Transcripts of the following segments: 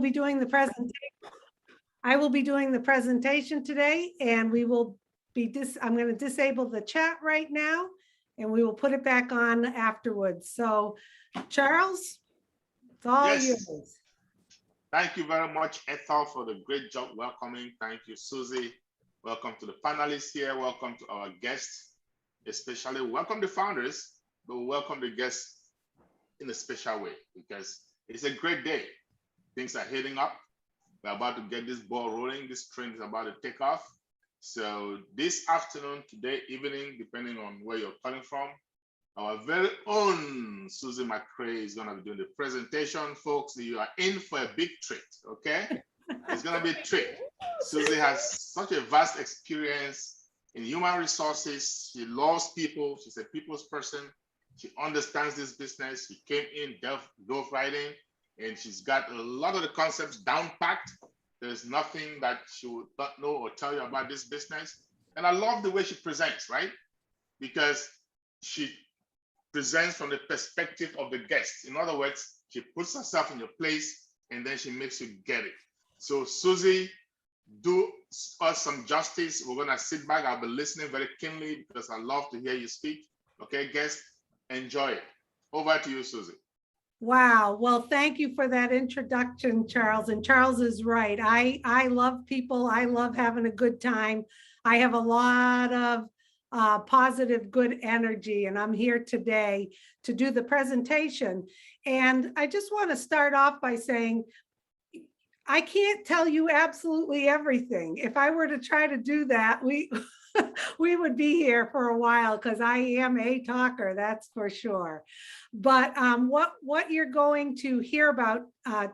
be doing the presentation. I will be doing the presentation today, and we will be I'm going to disable the chat right now, and we will put it back on afterwards. So, Charles, it's all yours. Thank you very much, Ethel, for the great job welcoming. Thank you, Susie. Welcome to the panelists here. Welcome to our guests, especially welcome the founders, but welcome the guests in a special way because it's a great day. Things are heading up. We're about to get this ball rolling. This train is about to take off. So this afternoon, today, evening, depending on where you're calling from, our very own Susie McCray is going to be doing the presentation. Folks, you are in for a big treat, okay? It's going to be a treat. Susie has such a vast experience in human resources. She loves people. She's a people's person. She understands this business. She came in dove riding, and she's got a lot of the concepts down packed. There's nothing that she would not know or tell you about this business. And I love the way she presents, right? Because she presents from the perspective of the guest. In other words, she puts herself in your place and then she makes you get it. So Susie, do us some justice. We're gonna sit back. I'll be listening very keenly because I love to hear you speak. Okay, guest, enjoy it. Over to you, Susie. Wow. Well, thank you for that introduction, Charles. And Charles is right. I love people. I love having a good time. I have a lot of positive, good energy, and I'm here today to do the presentation. And I just want to start off by saying, I can't tell you absolutely everything. If I were to try to do that, we would be here for a while because I am a talker, that's for sure. But what you're going to hear about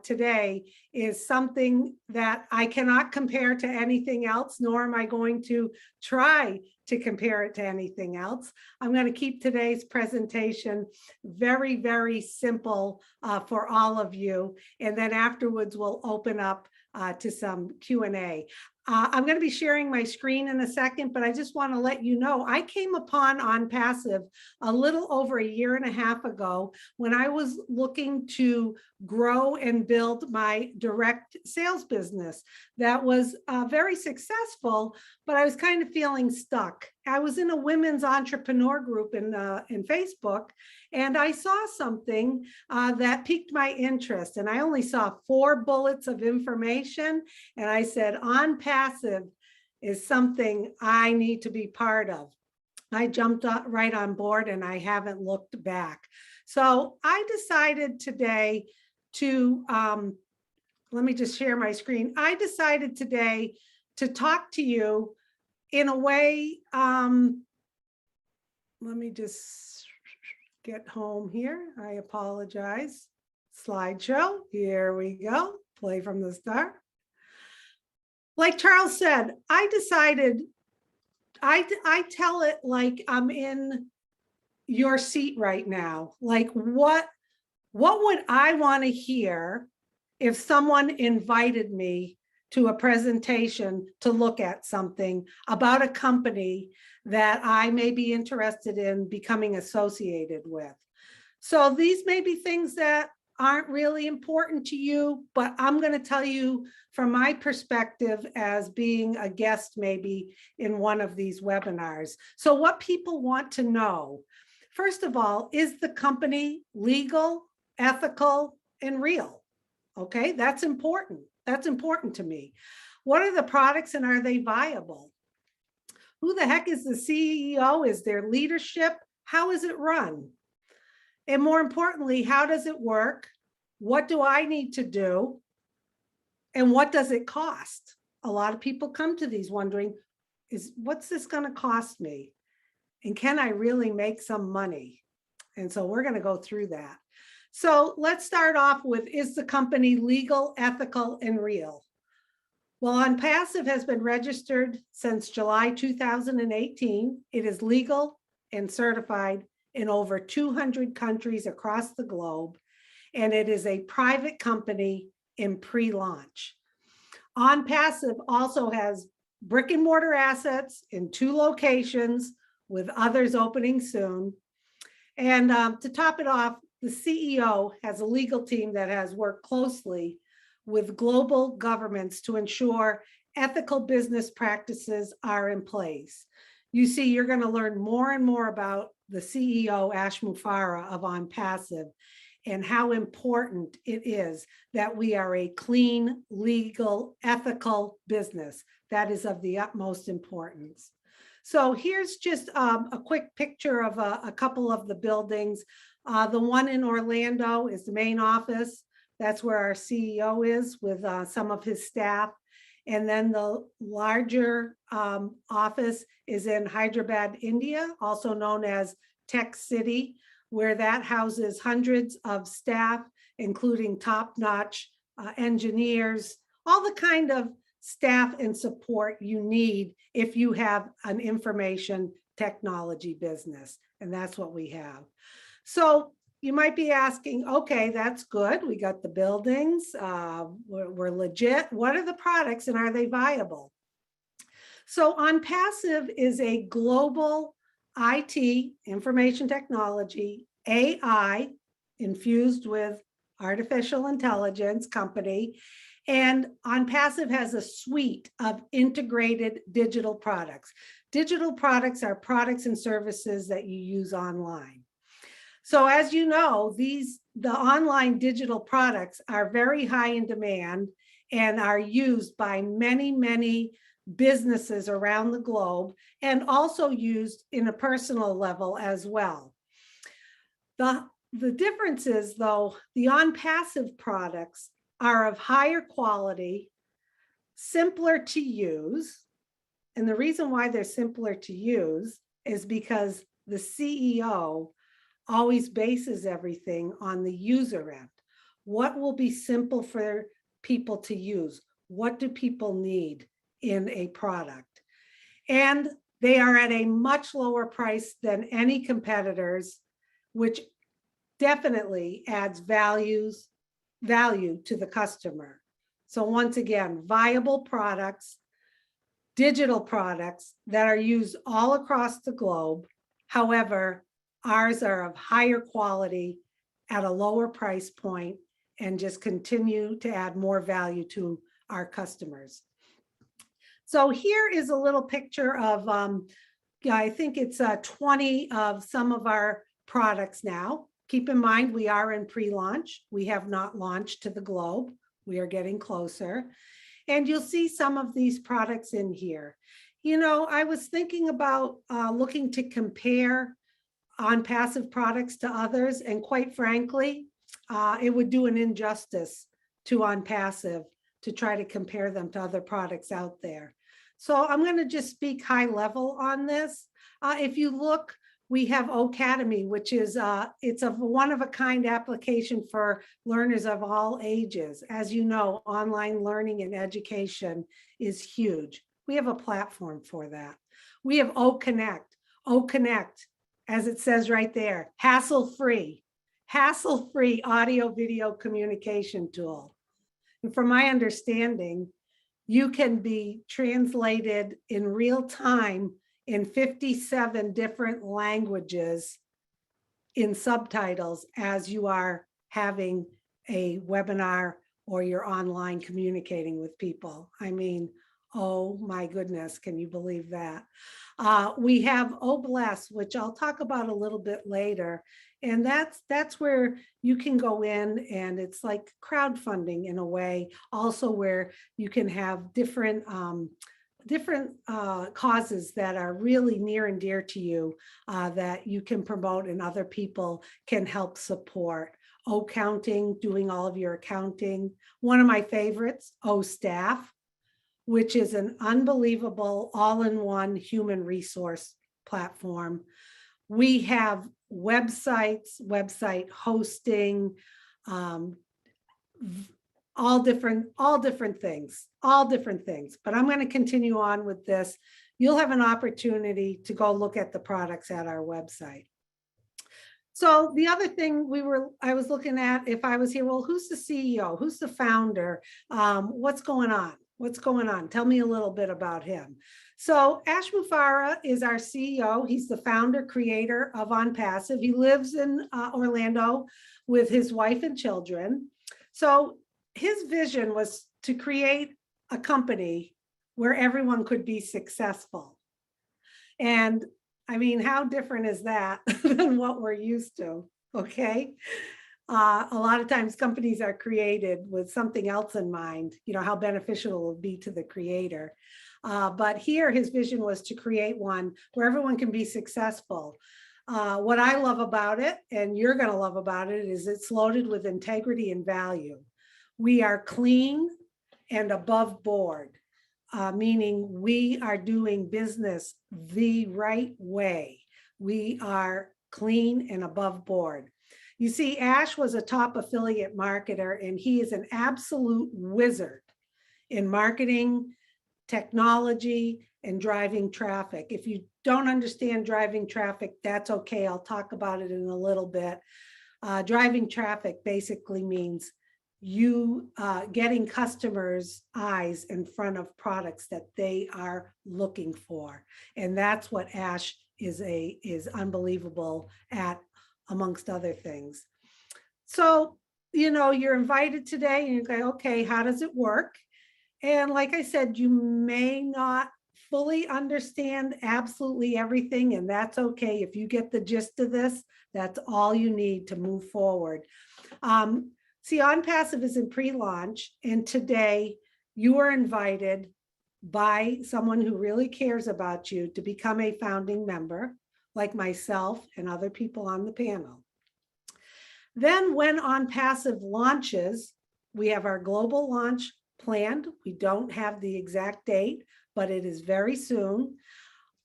today is something that I cannot compare to anything else, nor am I going to try to compare it to anything else. I'm going to keep today's presentation very, very simple for all of you. And then afterwards, we'll open up to some Q&A. I'm going to be sharing my screen in a second, but I just want to let you know, I came upon Onpassive a little over 1.5 years ago when I was looking to grow and build my direct sales business that was very successful, but I was kind of feeling stuck. I was in a women's entrepreneur group in Facebook, and I saw something that piqued my interest. And I only saw 4 bullets of information. And I said, Onpassive is something I need to be part of. I jumped right on board and I haven't looked back. So I decided today to, let me just share my screen. I decided today to talk to you in a way, let me just get home here. I apologize. Slideshow, here we go. Play from the start. Like Charles said, I decided, I tell it like I'm in your seat right now. Like what would I want to hear if someone invited me to a presentation to look at something about a company that I may be interested in becoming associated with? So these may be things that aren't really important to you, but I'm going to tell you from my perspective as being a guest maybe in one of these webinars. So what people want to know, first of all, is the company legal, ethical, and real? Okay, that's important. That's important to me. What are the products and are they viable? Who the heck is the CEO? Is there leadership? How is it run? And more importantly, how does it work? What do I need to do? And what does it cost? A lot of people come to these wondering, what's this going to cost me? And can I really make some money? And so we're going to go through that. So let's start off with, is the company legal, ethical, and real? Well, Onpassive has been registered since July 2018. It is legal and certified in over 200 countries across the globe, and it is a private company in pre-launch. Onpassive also has brick and mortar assets in 2 locations, with others opening soon. And to top it off, the CEO has a legal team that has worked closely with global governments to ensure ethical business practices are in place. You see, you're going to learn more and more about the CEO, Ash Mufareh of Onpassive, and how important it is that we are a clean, legal, ethical business. That is of the utmost importance. So here's just a quick picture of a couple of the buildings. The one in Orlando is the main office. That's where our CEO is with some of his staff. And then the larger office is in Hyderabad, India, also known as Tech City, where that houses hundreds of staff, including top-notch engineers, all the kind of staff and support you need if you have an information technology business. And that's what we have. So you might be asking, okay, that's good. We got the buildings, we're legit. What are the products and are they viable? So Onpassive is a global IT, information technology, AI, infused with artificial intelligence company. And Onpassive has a suite of integrated digital products. Digital products are products and services that you use online. So as you know, the online digital products are very high in demand and are used by many, many businesses around the globe, and also used in a personal level as well. The difference is, though, the Onpassive products are of higher quality, simpler to use. And the reason why they're simpler to use is because the CEO always bases everything on the user end. What will be simple for people to use? What do people need in a product? And they are at a much lower price than any competitors, which definitely adds value to the customer. So once again, viable products, digital products that are used all across the globe. However, ours are of higher quality at a lower price point and just continue to add more value to our customers. So here is a little picture of, I think it's 20 of some of our products now. Keep in mind, we are in pre-launch. We have not launched to the globe. We are getting closer. And you'll see some of these products in here. You know, I was thinking about looking to compare Onpassive products to others, and quite frankly, it would do an injustice to Onpassive to try to compare them to other products out there. So I'm going to just speak high level on this. If you look, we have Ocademy, which is it's a one-of-a-kind application for learners of all ages. As you know, online learning and education is huge. We have a platform for that. We have OConnect. OConnect, as it says right there, hassle-free audio video communication tool. And from my understanding, you can be translated in real time in 57 different languages in subtitles as you are having a webinar or you're online communicating with people. I mean, oh my goodness, can you believe that? We have Obless, which I'll talk about a little bit later. And that's where you can go in, and it's like crowdfunding in a way, also where you can have different causes that are really near and dear to you that you can promote and other people can help support. Accounting, doing all of your accounting. One of my favorites, Staff, which is an unbelievable all-in-one human resource platform. We have websites, website hosting, all different things. But I'm going to continue on with this. You'll have an opportunity to go look at the products at our website. So the other thing I was looking at, if I was here, well, who's the CEO? Who's the founder? What's going on? What's going on? Tell me a little bit about him. So Ash Mufareh is our CEO. He's the founder, creator of Onpassive. He lives in Orlando with his wife and children. So his vision was to create a company where everyone could be successful. And I mean, how different is that than what we're used to? Okay. A lot of times companies are created with something else in mind, how beneficial it will be to the creator. But here his vision was to create one where everyone can be successful. What I love about it, and you're going to love about it, is it's loaded with integrity and value. We are clean and above board, meaning we are doing business the right way. We are clean and above board. You see, Ash was a top affiliate marketer, and he is an absolute wizard in marketing, technology, and driving traffic. If you don't understand driving traffic, that's okay. I'll talk about it in a little bit. Driving traffic basically means you getting customers' eyes in front of products that they are looking for. And that's what Ash is unbelievable at, amongst other things. So, you're invited today and you go, okay, how does it work? And like I said, you may not fully understand absolutely everything, and that's okay. If you get the gist of this, that's all you need to move forward. See, Onpassive is in pre-launch, and today you are invited by someone who really cares about you to become a founding member, like myself and other people on the panel. Then when Onpassive launches, we have our global launch planned. We don't have the exact date, but it is very soon.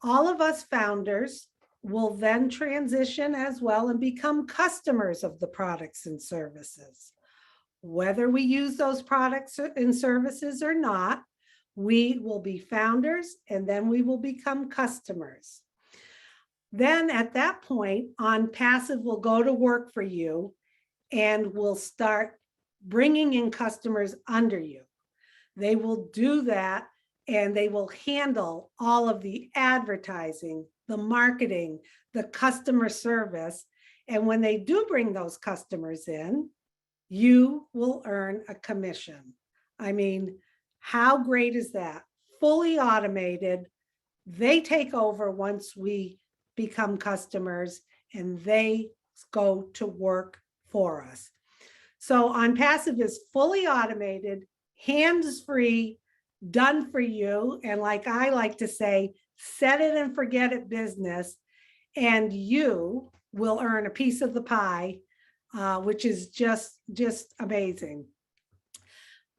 All of us founders will then transition as well and become customers of the products and services. Whether we use those products and services or not, we will be founders and then we will become customers. Then at that point, Onpassive will go to work for you and will start bringing in customers under you. They will do that and they will handle all of the advertising, the marketing, the customer service. And when they do bring those customers in, you will earn a commission. I mean, how great is that? Fully automated. They take over once we become customers and they go to work for us. So Onpassive is fully automated, hands-free, done for you. And like I like to say, set it and forget it business, and you will earn a piece of the pie, which is just amazing.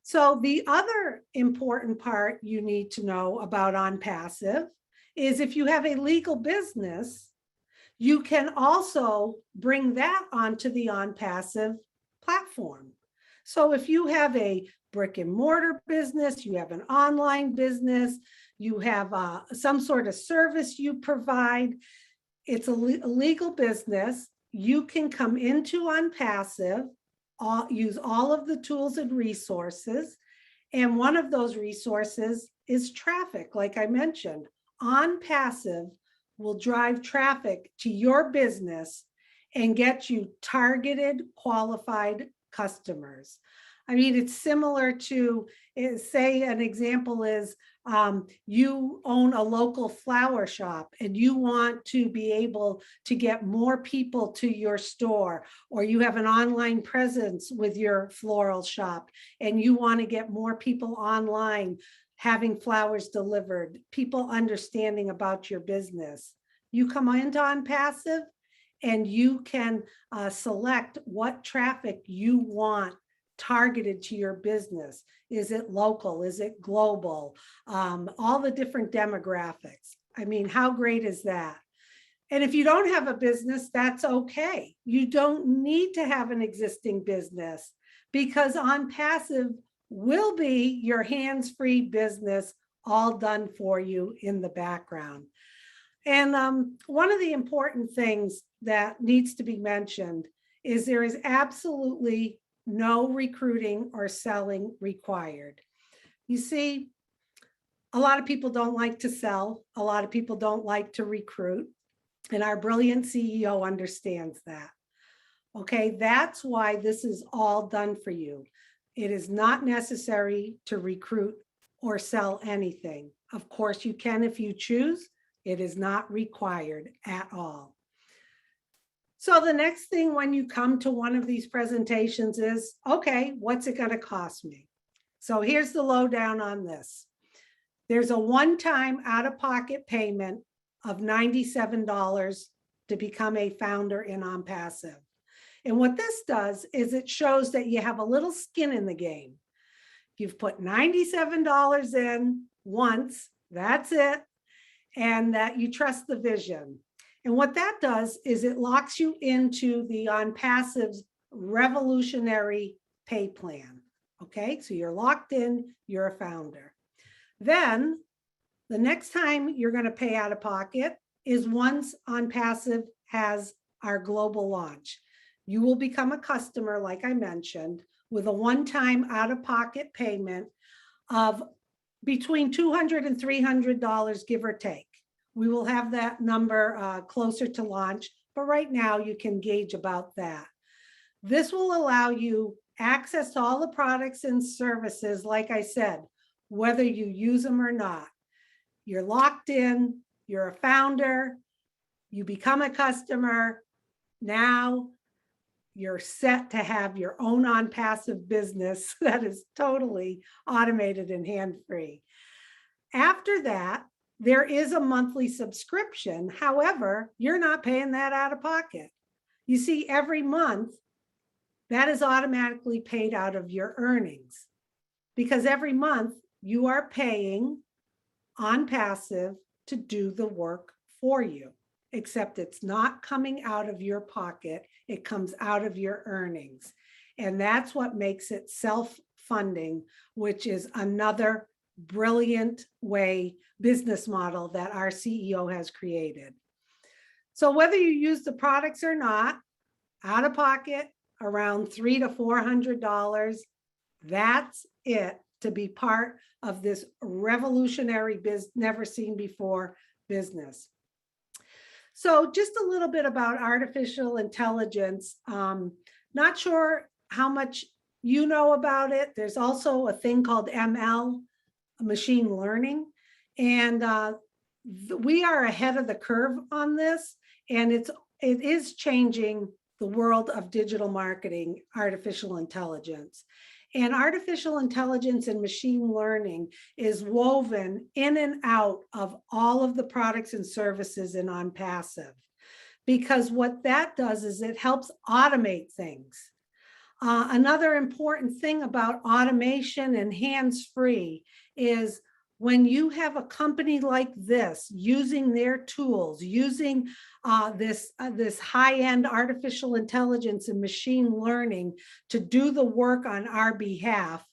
So the other important part you need to know about Onpassive is if you have a legal business, you can also bring that onto the Onpassive platform. So if you have a brick and mortar business, you have an online business, you have some sort of service you provide, it's a legal business, you can come into Onpassive, use all of the tools and resources. And one of those resources is traffic. Like I mentioned, Onpassive will drive traffic to your business and get you targeted, qualified customers. I mean, it's similar to, say an example is you own a local flower shop and you want to be able to get more people to your store, or you have an online presence with your floral shop and you want to get more people online having flowers delivered, people understanding about your business. You come into Onpassive and you can select what traffic you want targeted to your business. Is it local? Is it global? All the different demographics. I mean, how great is that? And if you don't have a business, that's okay. You don't need to have an existing business because Onpassive will be your hands-free business, all done for you in the background. And one of the important things that needs to be mentioned is there is absolutely no recruiting or selling required. You see, a lot of people don't like to sell. A lot of people don't like to recruit. And our brilliant CEO understands that. Okay, that's why this is all done for you. It is not necessary to recruit or sell anything. Of course, you can if you choose. It is not required at all. So the next thing when you come to one of these presentations is, okay, what's it going to cost me? So here's the lowdown on this. There's a one-time out-of-pocket payment of $97 to become a founder in Onpassive. And what this does is it shows that you have a little skin in the game. You've put $97 in once, that's it, and that you trust the vision. And what that does is it locks you into the Onpassive's revolutionary pay plan. Okay, so you're locked in, you're a founder. Then the next time you're going to pay out of pocket is once Onpassive has our global launch. You will become a customer, like I mentioned, with a one-time out-of-pocket payment of between $200 and $300, give or take. We will have that number closer to launch, but right now you can gauge about that. This will allow you access to all the products and services, like I said, whether you use them or not. You're locked in, you're a founder, you become a customer. Now you're set to have your own Onpassive business that is totally automated and hand-free. After that, there is a monthly subscription. However, you're not paying that out of pocket. You see, every month, that is automatically paid out of your earnings because every month you are paying Onpassive to do the work for you, except it's not coming out of your pocket. It comes out of your earnings. And that's what makes it self-funding, which is another brilliant business model that our CEO has created. So whether you use the products or not, out of pocket, around $300 to $400, that's it to be part of this revolutionary never seen before business. So just a little bit about artificial intelligence. Not sure how much you know about it. There's also a thing called ML, machine learning, and we are ahead of the curve on this, and it is changing the world of digital marketing, artificial intelligence. And artificial intelligence and machine learning is woven in and out of all of the products and services in Onpassive, because what that does is it helps automate things. Another important thing about automation and hands-free is when you have a company like this using their tools, using this high-end artificial intelligence and machine learning to do the work on our behalf,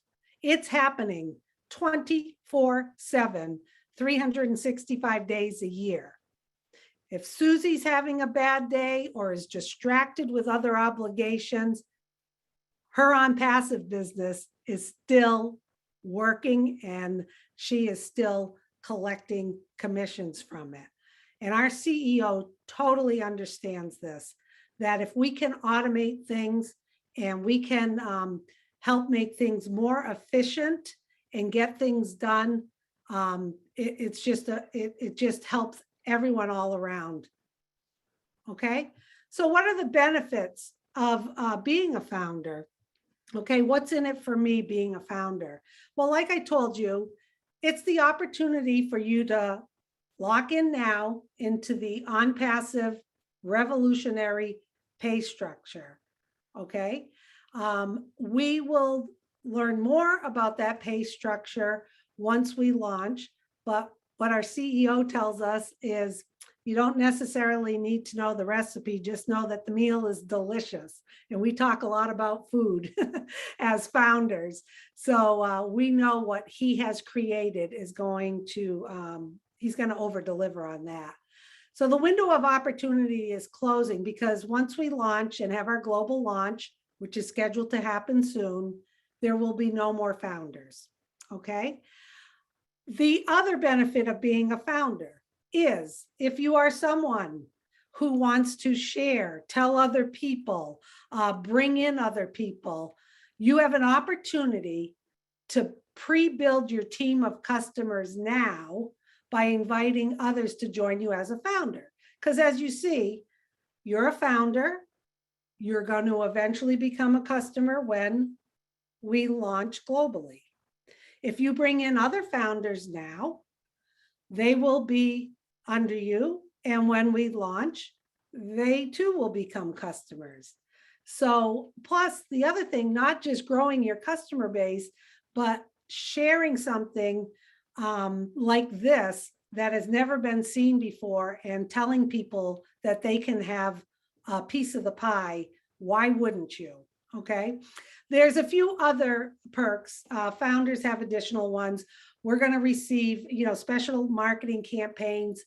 it's happening 24/7, 365 days a year. If Susie's having a bad day or is distracted with other obligations, her Onpassive business is still working and she is still collecting commissions from it. And our CEO totally understands this, that if we can automate things and we can help make things more efficient and get things done, it just helps everyone all around. Okay, so what are the benefits of being a founder? Okay, what's in it for me being a founder? Well, like I told you, it's the opportunity for you to lock in now into the Onpassive revolutionary pay structure. Okay, we will learn more about that pay structure once we launch, but what our CEO tells us is you don't necessarily need to know the recipe, just know that the meal is delicious. And we talk a lot about food as founders. So we know what he has created is going to, he's going to over deliver on that. So the window of opportunity is closing because once we launch and have our global launch, which is scheduled to happen soon, there will be no more founders. Okay. The other benefit of being a founder is if you are someone who wants to share, tell other people, bring in other people, You have an opportunity to pre-build your team of customers now by inviting others to join you as a founder. Because as you see, you're a founder, you're going to eventually become a customer when we launch globally. If you bring in other founders now, they will be under you. And when we launch, they too will become customers. So plus the other thing, not just growing your customer base, but sharing something like this that has never been seen before and telling people that they can have a piece of the pie. Why wouldn't you? Okay. There's a few other perks. Founders have additional ones. We're going to receive, special marketing campaigns.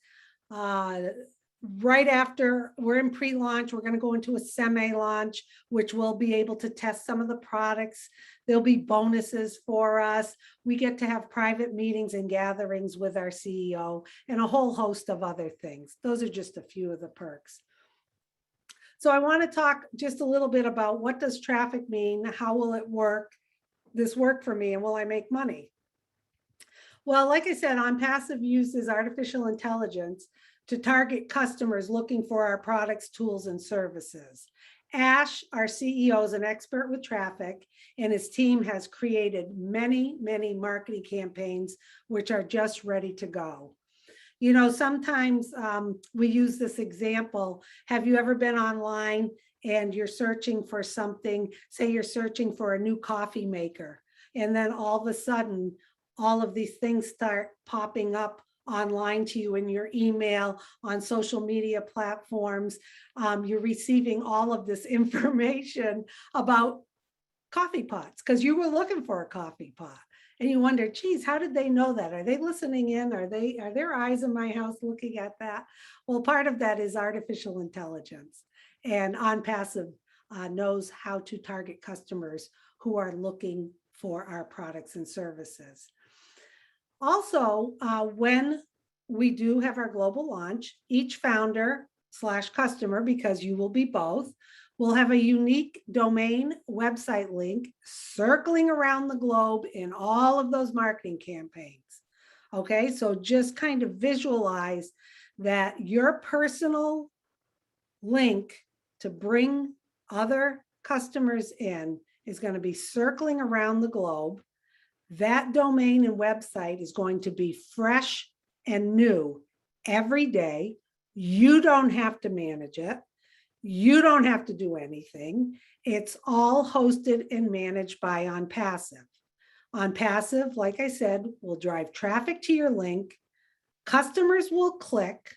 Right after we're in pre-launch, we're going to go into a semi-launch, which we'll be able to test some of the products. There'll be bonuses for us. We get to have private meetings and gatherings with our CEO and a whole host of other things. Those are just a few of the perks. So I want to talk just a little bit about what does traffic mean? How will it work? This work for me, and will I make money? Well, like I said, Onpassive uses artificial intelligence to target customers looking for our products, tools, and services. Ash, our CEO, is an expert with traffic, and his team has created many, many marketing campaigns, which are just ready to go. Sometimes we use this example. Have you ever been online and you're searching for something? Say you're searching for a new coffee maker, and then all of a sudden, all of these things start popping up online to you in your email, on social media platforms. You're receiving all of this information about coffee pots because you were looking for a coffee pot. And you wonder, geez, how did they know that? Are they listening in? Are there eyes in my house looking at that? Well, part of that is artificial intelligence. And Onpassive knows how to target customers who are looking for our products and services. Also, when we do have our global launch, each founder/customer, because you will be both, will have a unique domain website link circling around the globe in all of those marketing campaigns. Okay, so just kind of visualize that your personal link to bring other customers in is going to be circling around the globe. That domain and website is going to be fresh and new every day. You don't have to manage it. You don't have to do anything. It's all hosted and managed by Onpassive. Onpassive, like I said, will drive traffic to your link. Customers will click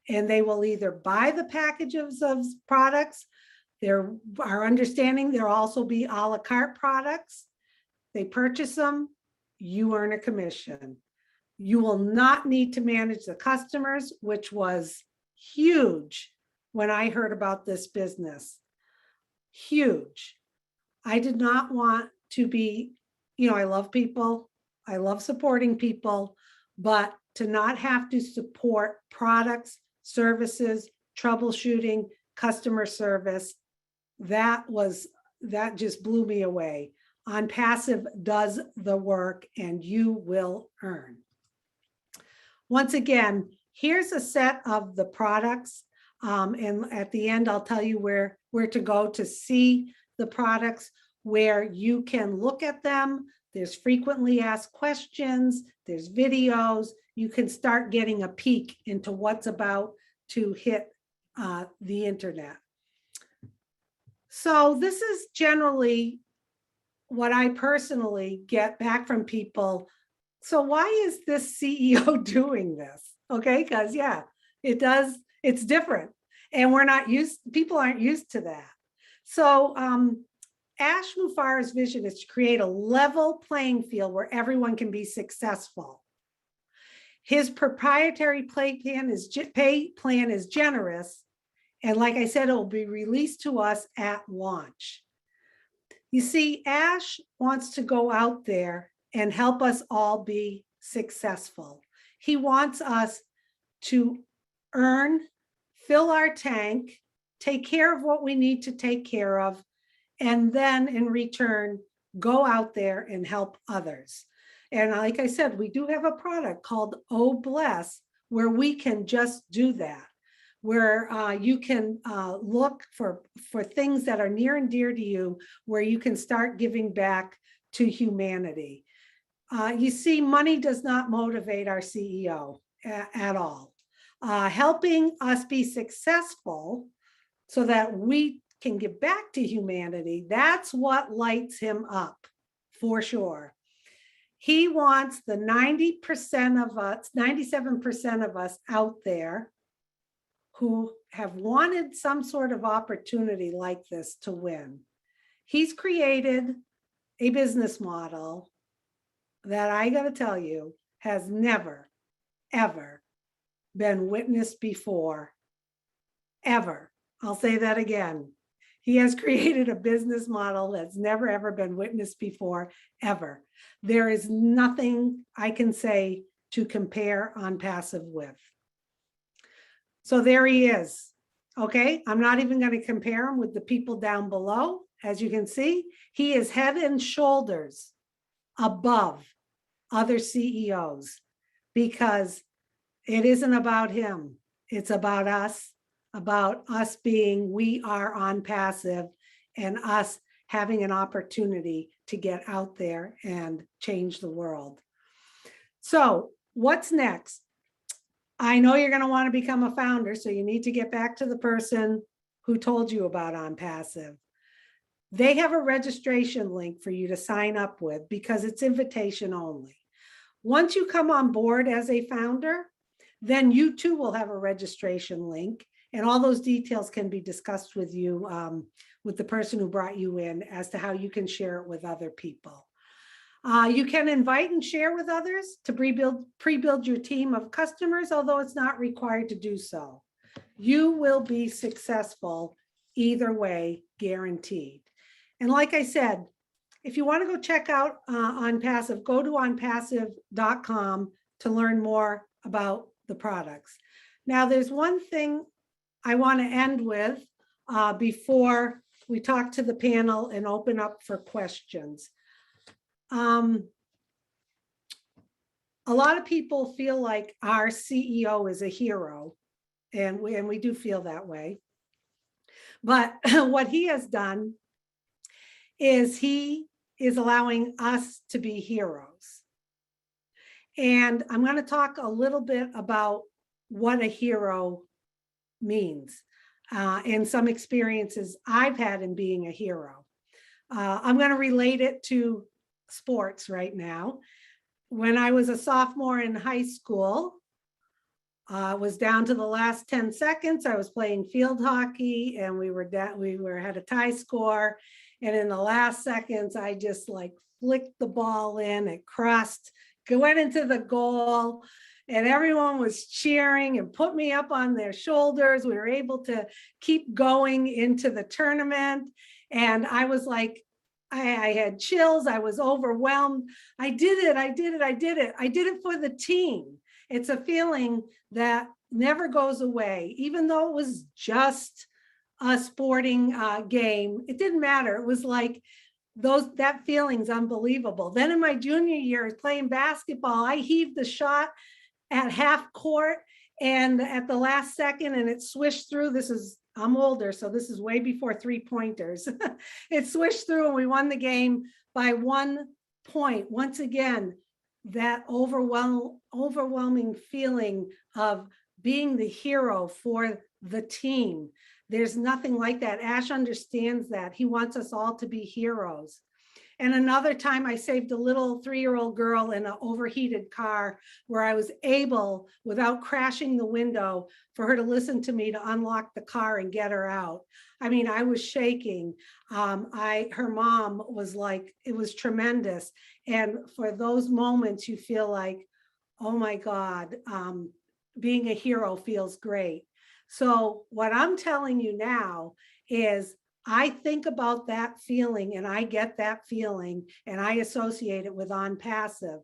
and they will either buy the packages of products. Our understanding, there'll also be a la carte products. They purchase them, you earn a commission. You will not need to manage the customers, which was huge when I heard about this business. Huge. I did not want to be, I love people. I love supporting people, but to not have to support products, services, troubleshooting, customer service, that just blew me away. Onpassive does the work and you will earn. Once again, here's a set of the products. And at the end, I'll tell you where to go to see the products, where you can look at them. There's frequently asked questions, there's videos. You can start getting a peek into what's about to hit the internet. So this is generally what I personally get back from people. So why is this CEO doing this? Okay, because yeah, it's different. And people aren't used to that. So Ash Mufareh's vision is to create a level playing field where everyone can be successful. His proprietary pay plan is generous. And like I said, it will be released to us at launch. You see, Ash wants to go out there and help us all be successful. He wants us to earn, fill our tank, take care of what we need to take care of, and then in return, go out there and help others. And like I said, we do have a product called Oh Bless, where we can just do that, where you can look for things that are near and dear to you, where you can start giving back to humanity. You see, money does not motivate our CEO at all. Helping us be successful so that we can give back to humanity, that's what lights him up, for sure. He wants the 90% of us, 97% of us out there who have wanted some sort of opportunity like this to win. He's created a business model that I got to tell you has never, ever been witnessed before, ever. I'll say that again. He has created a business model that's never, ever been witnessed before, ever. There is nothing I can say to compare Onpassive with. So there he is. Okay, I'm not even going to compare him with the people down below. As you can see, he is head and shoulders above other CEOs, because it isn't about him. It's about us being, we are Onpassive, and us having an opportunity to get out there and change the world. So what's next? I know you're going to want to become a founder, so you need to get back to the person who told you about Onpassive. They have a registration link for you to sign up with, because it's invitation only. Once you come on board as a founder, then you too will have a registration link, and all those details can be discussed with you, with the person who brought you in, as to how you can share it with other people. You can invite and share with others to pre-build your team of customers, although it's not required to do so. You will be successful either way, guaranteed. And like I said, if you want to go check out Onpassive, go to onpassive.com to learn more about the products. Now, there's one thing I want to end with before we talk to the panel and open up for questions. A lot of people feel like our CEO is a hero, and we do feel that way. But what he has done is he is allowing us to be heroes. And I'm going to talk a little bit about what a hero means and some experiences I've had in being a hero. I'm going to relate it to sports right now. When I was a sophomore in high school, was down to the last 10 seconds. I was playing field hockey, and we had a tie score. And in the last seconds, I just like flicked the ball in. It crossed, went into the goal, and everyone was cheering and put me up on their shoulders. We were able to keep going into the tournament. And I was like, I had chills. I was overwhelmed. I did it. I did it. I did it. I did it for the team. It's a feeling that never goes away, even though it was just a sporting game. It didn't matter. It was like that feeling's unbelievable. Then in my junior year, playing basketball, I heaved the shot at half court, and at the last second, and it swished through. I'm older, so this is way before 3-pointers. It swished through, and we won the game by 1 point. Once again, that overwhelming feeling of being the hero for the team. There's nothing like that. Ash understands that. He wants us all to be heroes. And another time I saved a little 3-year-old girl in an overheated car, where I was able, without crashing the window, for her to listen to me to unlock the car and get her out. I mean, I was shaking. Her mom was like, it was tremendous. And for those moments, you feel like, oh my God, being a hero feels great. So what I'm telling you now is, I think about that feeling, and I get that feeling, and I associate it with Onpassive,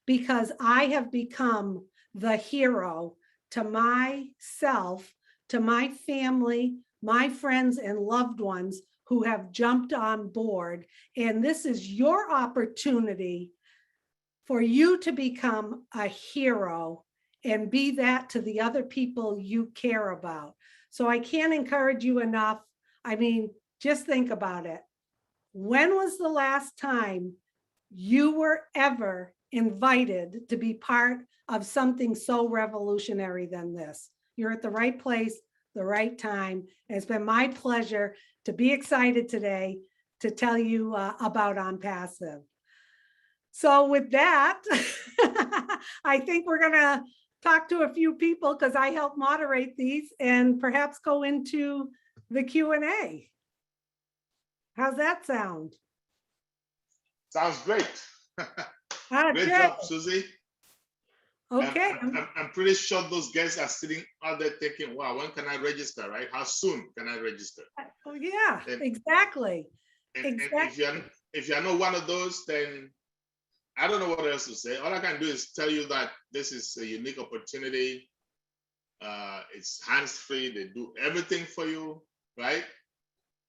because I have become the hero to myself, to my family, my friends and loved ones who have jumped on board. And this is your opportunity for you to become a hero and be that to the other people you care about. So I can't encourage you enough. I mean, just think about it. When was the last time you were ever invited to be part of something so revolutionary than this? You're at the right place, the right time. And it's been my pleasure to be excited today to tell you about Onpassive. So with that, I think we're going to talk to a few people because I help moderate these and perhaps go into the Q&A. How's that sound? Sounds great. Great job, Susie. Okay. I'm pretty sure those guys are sitting out there thinking, wow, when can I register, right? How soon can I register? Oh, yeah, exactly. And if you're not one of those, then I don't know what else to say. All I can do is tell you that this is a unique opportunity. It's hands-free. They do everything for you, right?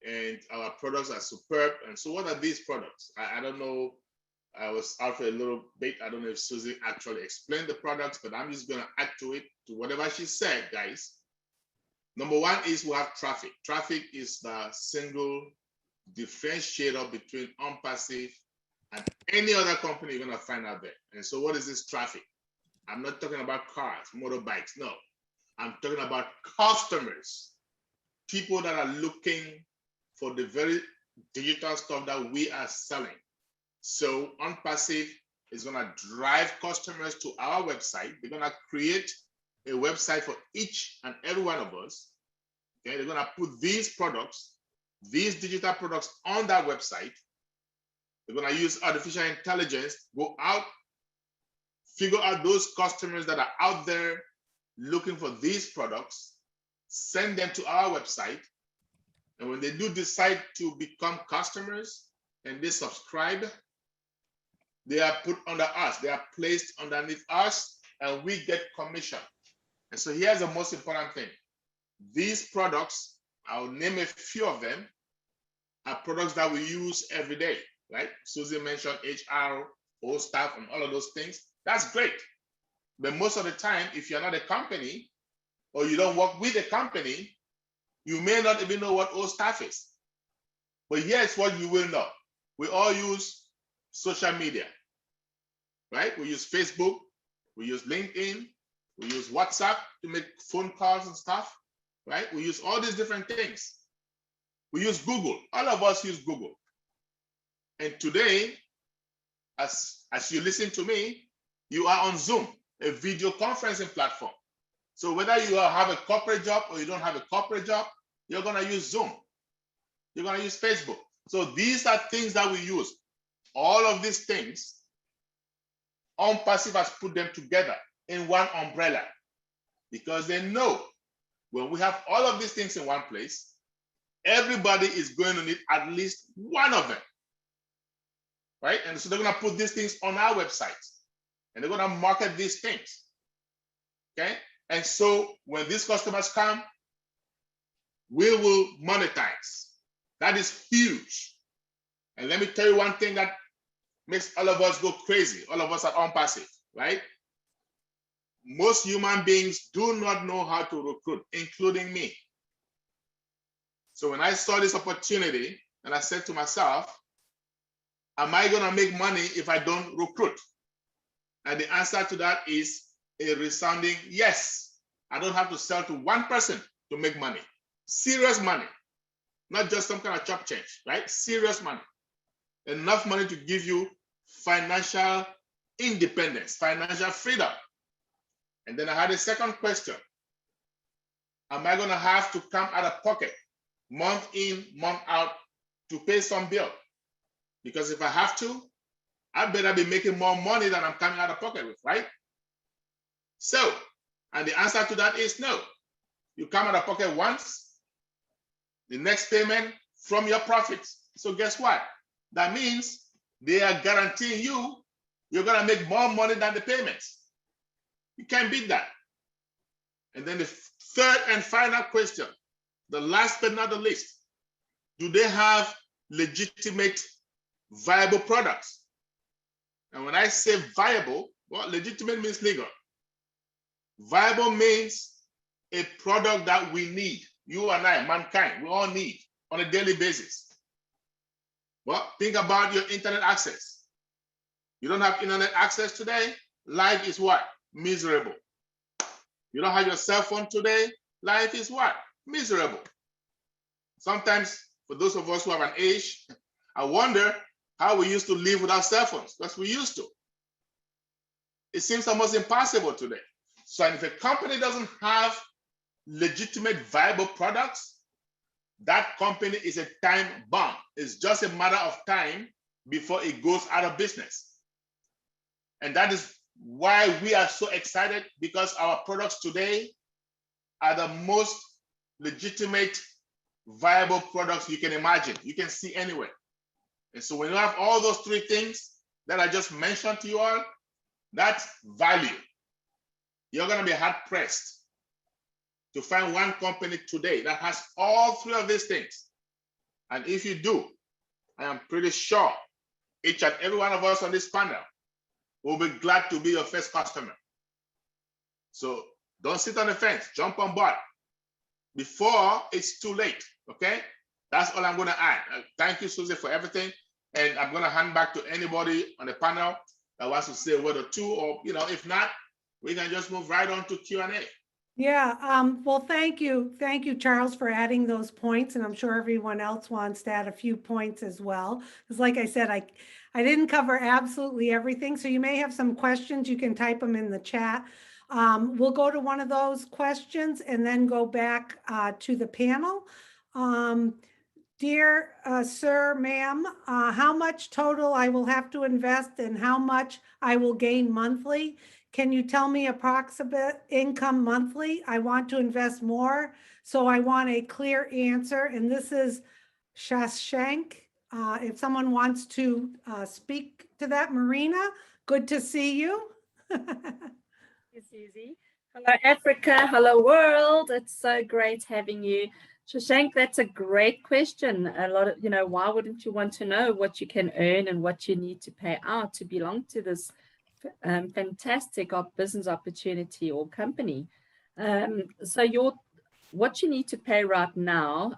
And our products are superb. And so what are these products? I don't know. I was out for a little bit. I don't know if Susie actually explained the products, but I'm just going to add to it, to whatever she said, guys. Number one is we have traffic. Traffic is the single differentiator between Onpassive and any other company you're going to find out there. And so what is this traffic? I'm not talking about cars, motorbikes. No, I'm talking about customers, people that are looking for the very digital stuff that we are selling. So Onpassive is going to drive customers to our website. They're going to create a website for each and every one of us. Okay, they're going to put these products, these digital products on that website. They're going to use artificial intelligence, go out, figure out those customers that are out there looking for these products, send them to our website. And when they do decide to become customers and they subscribe, they are put under us. They are placed underneath us and we get commission. And so here's the most important thing. These products, I'll name a few of them, are products that we use every day, right? Susie mentioned HR, old staff, and all of those things. That's great. But most of the time, if you're not a company or you don't work with a company, you may not even know what old staff is. But here's what you will know. We all use social media, right? We use Facebook, we use LinkedIn, we use WhatsApp to make phone calls and stuff, right? We use all these different things. We use Google. All of us use Google. And today, as you listen to me, you are on Zoom, a video conferencing platform. So whether you have a corporate job or you don't have a corporate job, you're going to use Zoom. You're going to use Facebook. So these are things that we use. All of these things, Onpassive has put them together in one umbrella because they know when we have all of these things in one place, everybody is going to need at least one of them, right? And so they're going to put these things on our website and they're going to market these things, okay? And so when these customers come, we will monetize. That is huge. And let me tell you one thing that makes all of us go crazy, all of us at Onpassive, right? Most human beings do not know how to recruit, including me. So when I saw this opportunity and I said to myself, am I going to make money if I don't recruit? And the answer to that is a resounding yes. I don't have to sell to one person to make money. Serious money, not just some kind of chop change, right? Serious money. Enough money to give you financial independence, financial freedom. And then I had a second question. Am I going to have to come out of pocket month in, month out to pay some bill? Because if I have to, I better be making more money than I'm coming out of pocket with, right? So, and the answer to that is no. You come out of pocket once, the next payment from your profits. So guess what? That means they are guaranteeing you're going to make more money than the payments. You can't beat that. And then the third and final question, the last but not the least, do they have legitimate, viable products? And when I say viable, well, legitimate means legal. Viable means a product that we need, you and I, mankind, we all need on a daily basis. Well, think about your internet access. You don't have internet access today, life is what? Miserable. You don't have your cell phone today, life is what? Miserable. Sometimes, for those of us who have an age, I wonder how we used to live without cell phones, because we used to. It seems almost impossible today. So if a company doesn't have legitimate, viable products, that company is a time bomb. It's just a matter of time before it goes out of business. And that is why we are so excited, because our products today are the most legitimate, viable products you can imagine, you can see anywhere. And so when you have all those three things that I just mentioned to you all, that's value. You're going to be hard pressed to find one company today that has all three of these things. And if you do, I am pretty sure each and every one of us on this panel will be glad to be your first customer. So don't sit on the fence, jump on board before it's too late, okay? That's all I'm going to add. Thank you, Susie, for everything. And I'm going to hand back to anybody on the panel that wants to say a word or two, or, if not, we can just move right on to Q&A. Yeah, well, thank you. Thank you, Charles, for adding those points. And I'm sure everyone else wants to add a few points as well. Because like I said, I didn't cover absolutely everything. So you may have some questions. You can type them in the chat. We'll go to one of those questions and then go back to the panel. Dear sir, ma'am, how much total I will have to invest and how much I will gain monthly? Can you tell me approximate income monthly? I want to invest more, so I want a clear answer. And this is Shashank. If someone wants to speak to that, Marina, good to see you. It's easy. Hello, Africa. Hello, world. It's so great having you. Shashank, that's a great question. A lot of, why wouldn't you want to know what you can earn and what you need to pay out to belong to this fantastic business opportunity or company? So what you need to pay right now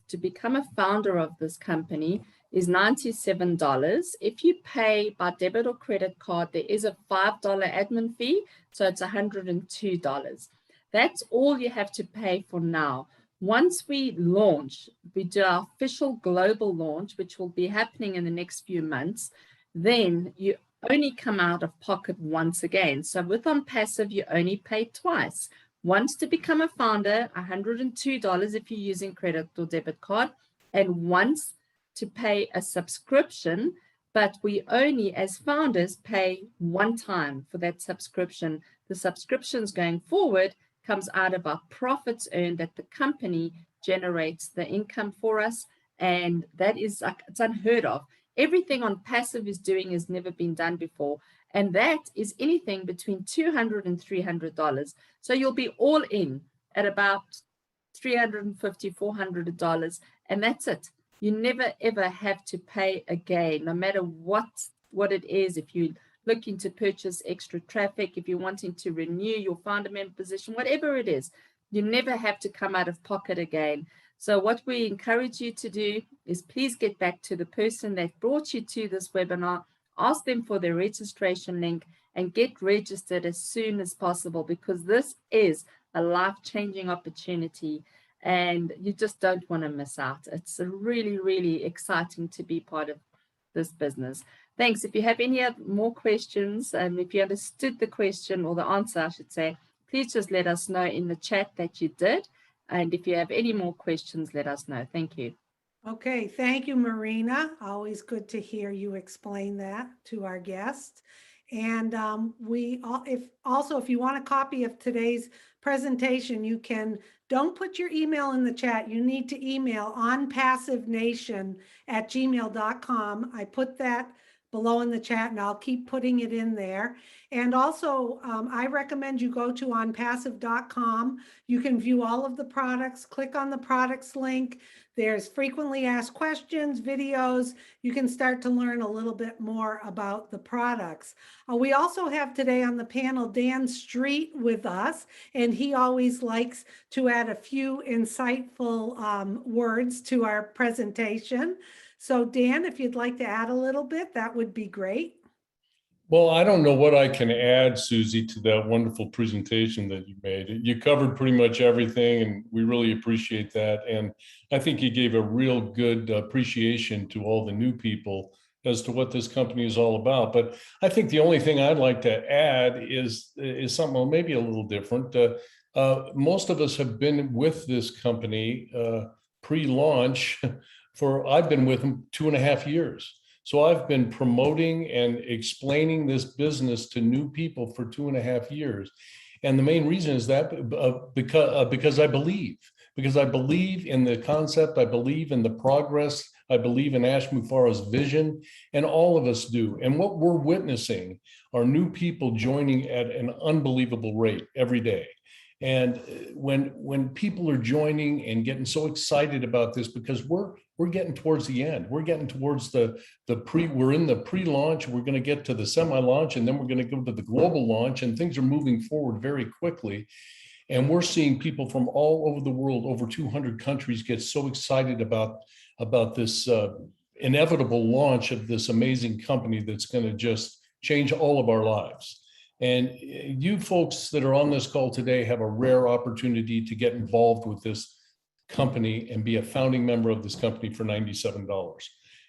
to become a founder of this company is $97. If you pay by debit or credit card, there is a $5 admin fee, so it's $102. That's all you have to pay for now. Once we launch, we do our official global launch, which will be happening in the next few months, then you only come out of pocket once again. So with Onpassive, you only pay twice. Once to become a founder, $102 if you're using credit or debit card, and once to pay a subscription, but we only, as founders, pay one time for that subscription. The subscriptions going forward comes out of our profits earned that the company generates the income for us, and that is, it's unheard of. Everything Onpassive is doing has never been done before, and that is anything between $200 and $300. So you'll be all in at about $350, $400, and that's it. You never ever have to pay again, no matter what it is. If you're looking to purchase extra traffic, if you're wanting to renew your founder member position, whatever it is, you never have to come out of pocket again. So what we encourage you to do is please get back to the person that brought you to this webinar, ask them for their registration link, and get registered as soon as possible, because this is a life-changing opportunity and you just don't want to miss out. It's really, really exciting to be part of this business. Thanks. If you have any more questions, if you understood the question or the answer, I should say, please just let us know in the chat that you did. And if you have any more questions, let us know. Thank you. Okay, thank you, Marina. Always good to hear you explain that to our guests. And if you want a copy of today's presentation, you can, don't put your email in the chat. You need to email onpassivenation@gmail.com. I put that below in the chat, and I'll keep putting it in there. And also, I recommend you go to onpassive.com. You can view all of the products, click on the products link. There's frequently asked questions, videos. You can start to learn a little bit more about the products. We also have today on the panel Dan Street with us, and he always likes to add a few insightful words to our presentation. So Dan, if you'd like to add a little bit, that would be great. Well, I don't know what I can add, Susie, to that wonderful presentation that you made. You covered pretty much everything, and we really appreciate that. And I think you gave a real good appreciation to all the new people as to what this company is all about. But I think the only thing I'd like to add is something maybe a little different. Most of us have been with this company pre-launch I've been with them 2.5 years. So I've been promoting and explaining this business to new people for 2.5 years. And the main reason is that because I believe in the concept, I believe in the progress, I believe in Ash Mufarah's vision, and all of us do. And what we're witnessing are new people joining at an unbelievable rate every day. And when people are joining and getting so excited about this, because we're getting towards the end, we're getting towards we're in the pre-launch, we're going to get to the semi-launch, and then we're going to go to the global launch, and things are moving forward very quickly. And we're seeing people from all over the world, over 200 countries, get so excited about this inevitable launch of this amazing company that's going to just change all of our lives. And you folks that are on this call today have a rare opportunity to get involved with this company and be a founding member of this company for $97.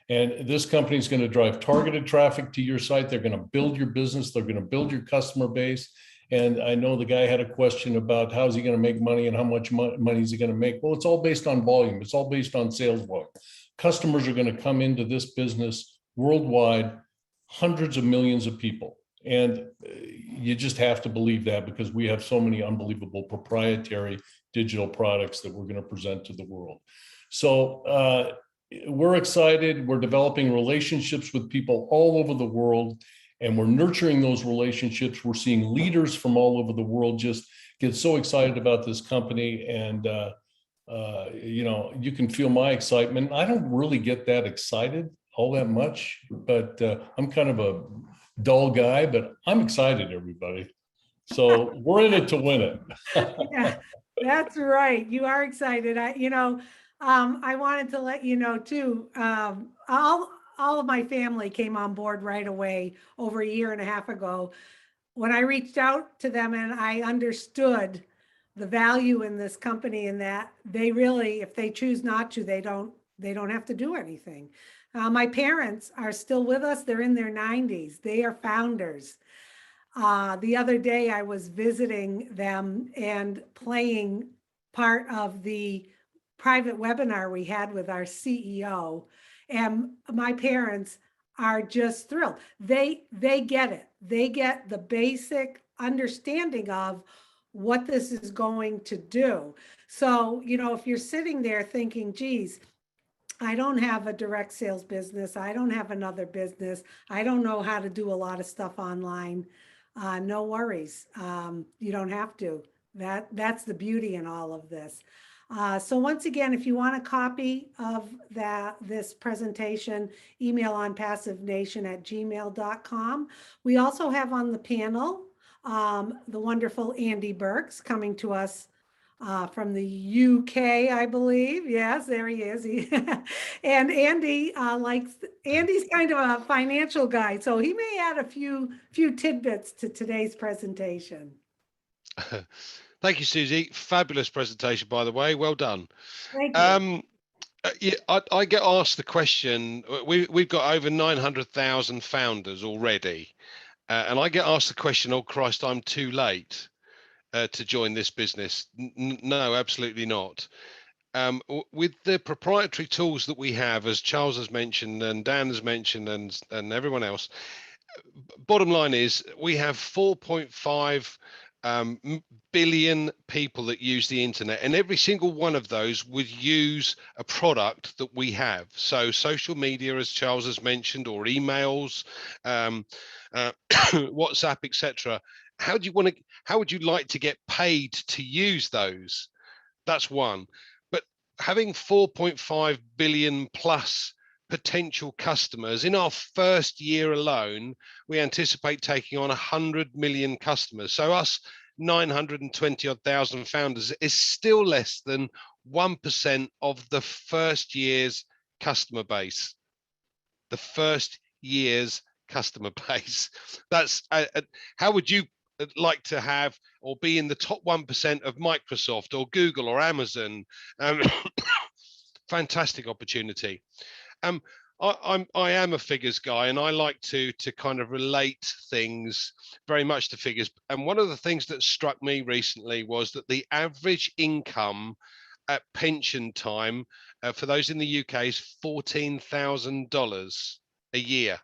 And this company is going to drive targeted traffic to your site. They're going to build your business. They're going to build your customer base. And I know the guy had a question about how is he going to make money and how much money is he going to make? Well, it's all based on volume. It's all based on sales volume. Customers are going to come into this business worldwide, hundreds of millions of people. And you just have to believe that, because we have so many unbelievable proprietary digital products that we're going to present to the world. So we're excited. We're developing relationships with people all over the world, and we're nurturing those relationships. We're seeing leaders from all over the world just get so excited about this company. And, you can feel my excitement. I don't really get that excited all that much, but I'm kind of a dull guy, but I'm excited, everybody. So we're in it to win it. Yeah, that's right. You are excited. I wanted to let you know too, all of my family came on board right away over 1.5 years ago when I reached out to them, and I understood the value in this company, and that they really, if they choose not to, they don't have to do anything. My parents are still with us. They're in their 90s. They are founders. The other day I was visiting them and playing part of the private webinar we had with our CEO, and my parents are just thrilled. They get it. They get the basic understanding of what this is going to do. So, if you're sitting there thinking, geez, I don't have a direct sales business, I don't have another business, I don't know how to do a lot of stuff online, no worries. You don't have to. That's the beauty in all of this. So once again, if you want a copy of this presentation, email onpassivenation@gmail.com. We also have on the panel the wonderful Andy Burks coming to us from the UK, I believe. Yes, there he is. And Andy's kind of a financial guy, so he may add a few tidbits to today's presentation. Thank you, Susie. Fabulous presentation, by the way. Well done. Thank you. Yeah, I get asked the question. We've got over 900,000 founders already, and I get asked the question, "Oh Christ, I'm too late to join this business." No, absolutely not. With the proprietary tools that we have, as Charles has mentioned and Dan has mentioned and everyone else, bottom line is we have 4.5 billion people that use the internet, and every single one of those would use a product that we have. So social media, as Charles has mentioned, or emails, WhatsApp, etc. How would you like to get paid to use those? That's one. But having 4.5 billion plus potential customers in our first year alone, we anticipate taking on 100 million customers. So us 920 odd thousand founders is still less than 1% of the first year's customer base. The first year's customer base. That's how would you like to have or be in the top 1% of Microsoft or Google or Amazon? Fantastic opportunity. I am a figures guy, and I like to kind of relate things very much to figures. And one of the things that struck me recently was that the average income at pension time for those in the UK is $14,000 a year.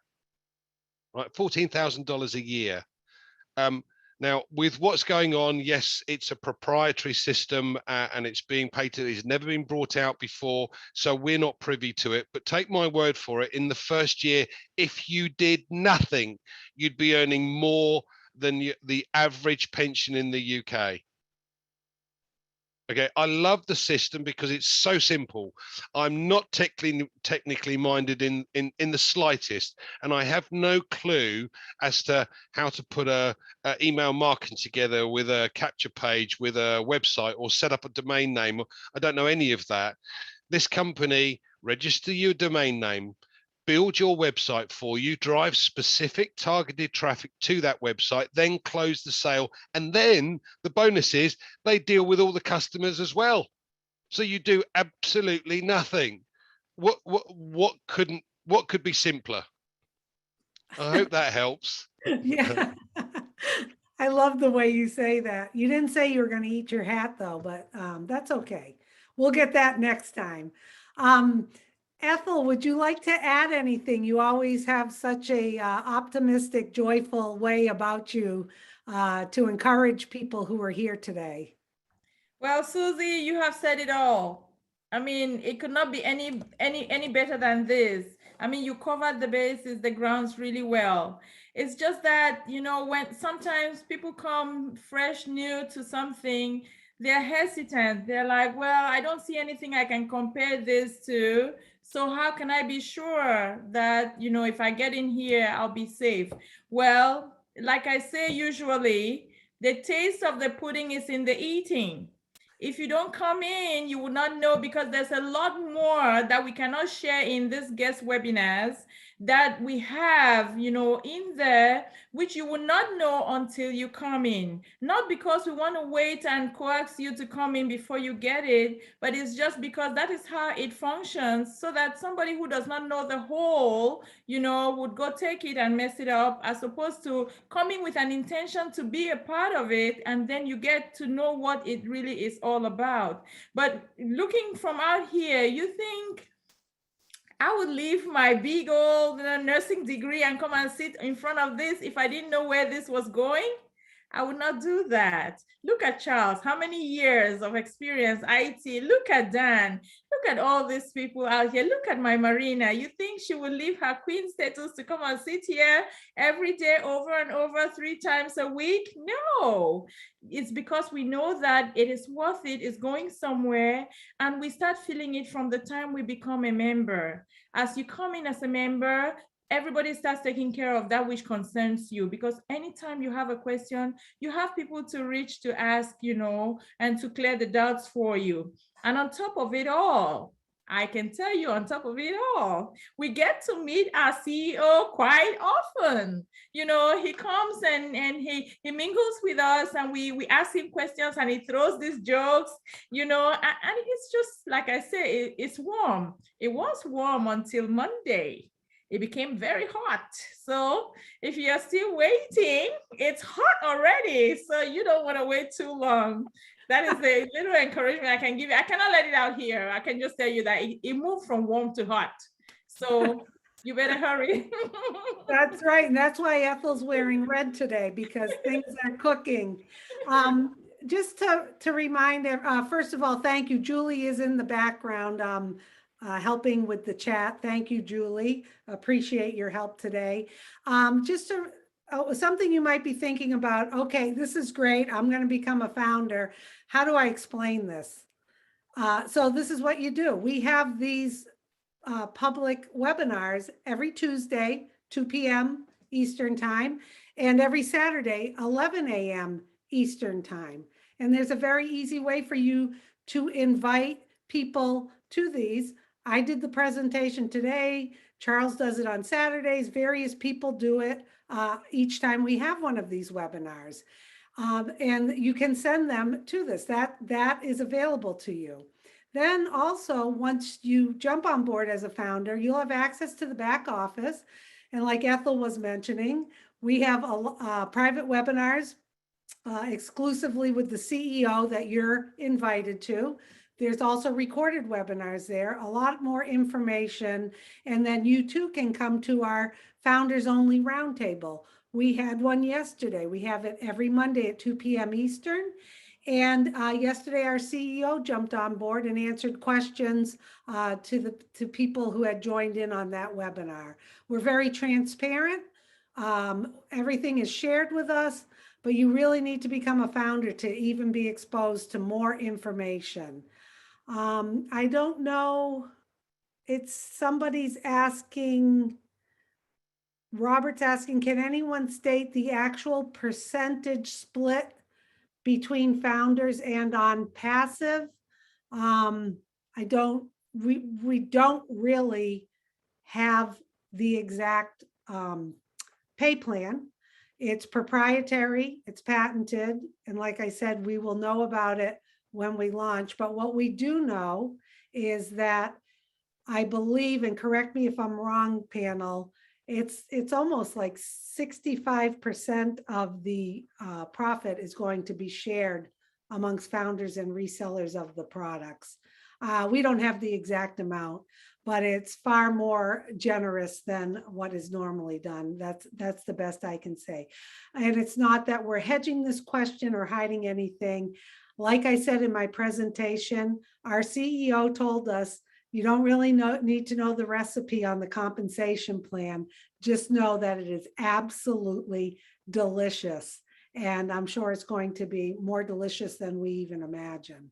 Right, $14,000 a year. Now, with what's going on, yes, it's a proprietary system and it's being patented. It's never been brought out before, so we're not privy to it. But take my word for it, in the first year, if you did nothing, you'd be earning more than the average pension in the UK. Okay, I love the system because it's so simple. I'm not technically minded in the slightest, and I have no clue as to how to put a email marketing together with a capture page, with a website, or set up a domain name. I don't know any of that. This company, register your domain name, build your website for you, drive specific targeted traffic to that website, then close the sale. And then the bonus is they deal with all the customers as well. So you do absolutely nothing. What could be simpler? I hope that helps. Yeah. I love the way you say that. You didn't say you were going to eat your hat though, but that's okay. We'll get that next time. Ethel, would you like to add anything? You always have such a optimistic, joyful way about you to encourage people who are here today. Well, Susie, you have said it all. I mean, it could not be any better than this. I mean, you covered the bases, the grounds really well. It's just that, you know, when sometimes people come fresh, new to something, they're hesitant. They're like, well, I don't see anything I can compare this to. So how can I be sure that, you know, if I get in here, I'll be safe? Well, like I say, usually the taste of the pudding is in the eating. If you don't come in, you will not know, because there's a lot more that we cannot share in this guest webinars that we have, you know, in there, which you will not know until you come in. Not because we want to wait and coax you to come in before you get it, but it's just because that is how it functions, so that somebody who does not know the whole, you know, would go take it and mess it up, as opposed to coming with an intention to be a part of it, and then you get to know what it really is all about. But looking from out here, you think I would leave my big old nursing degree and come and sit in front of this if I didn't know where this was going? I would not do that. Look at Charles, how many years of experience, IT. Look at Dan. Look at all these people out here. Look at my Marina. You think she would leave her queen status to come and sit here every day over and over 3 times a week? No, it's because we know that it is worth it, it's going somewhere, and we start feeling it from the time we become a member. As you come in as a member, everybody starts taking care of that which concerns you, because anytime you have a question, you have people to reach to ask, you know, and to clear the doubts for you. And on top of it all, I can tell you, on top of it all, we get to meet our CEO quite often. You know, he comes and he mingles with us, and we ask him questions, and he throws these jokes, you know, and it's just, like I say, it's warm. It was warm until Monday. It became very hot. So if you're still waiting, it's hot already. So you don't want to wait too long. That is the little encouragement I can give you. I cannot let it out here. I can just tell you that it moved from warm to hot. So You better hurry. That's right. And that's why Ethel's wearing red today, because things are cooking. Just to remind, first of all, thank you. Julie is in the background helping with the chat. Thank you, Julie. Appreciate your help today. Something you might be thinking about, okay, this is great. I'm going to become a founder. How do I explain this? So this is what you do. We have these public webinars every Tuesday, 2 p.m. Eastern time, and every Saturday, 11 a.m. Eastern time. And there's a very easy way for you to invite people to these. I did the presentation today. Charles does it on Saturdays. Various people do it each time we have one of these webinars. And you can send them to this. That is available to you. Then also, once you jump on board as a founder, you'll have access to the back office. And like Ethel was mentioning, we have private webinars exclusively with the CEO that you're invited to. There's also recorded webinars there, a lot more information. And then you too can come to our Founders Only Roundtable. We had one yesterday. We have it every Monday at 2 p.m. Eastern. And yesterday, our CEO jumped on board and answered questions to people who had joined in on that webinar. We're very transparent. Everything is shared with us, but you really need to become a founder to even be exposed to more information. I don't know. Somebody's asking, Robert's asking, can anyone state the actual percentage split between founders and Onpassive? We don't really have the exact pay plan. It's proprietary, it's patented, and like I said, we will know about it when we launch. But what we do know is that I believe, and correct me if I'm wrong, panel, it's almost like 65% of the profit is going to be shared amongst founders and resellers of the products. We don't have the exact amount, but it's far more generous than what is normally done. That's the best I can say. And it's not that we're hedging this question or hiding anything. Like I said in my presentation, our CEO told us, you don't really need to know the recipe on the compensation plan. Just know that it is absolutely delicious. And I'm sure it's going to be more delicious than we even imagine.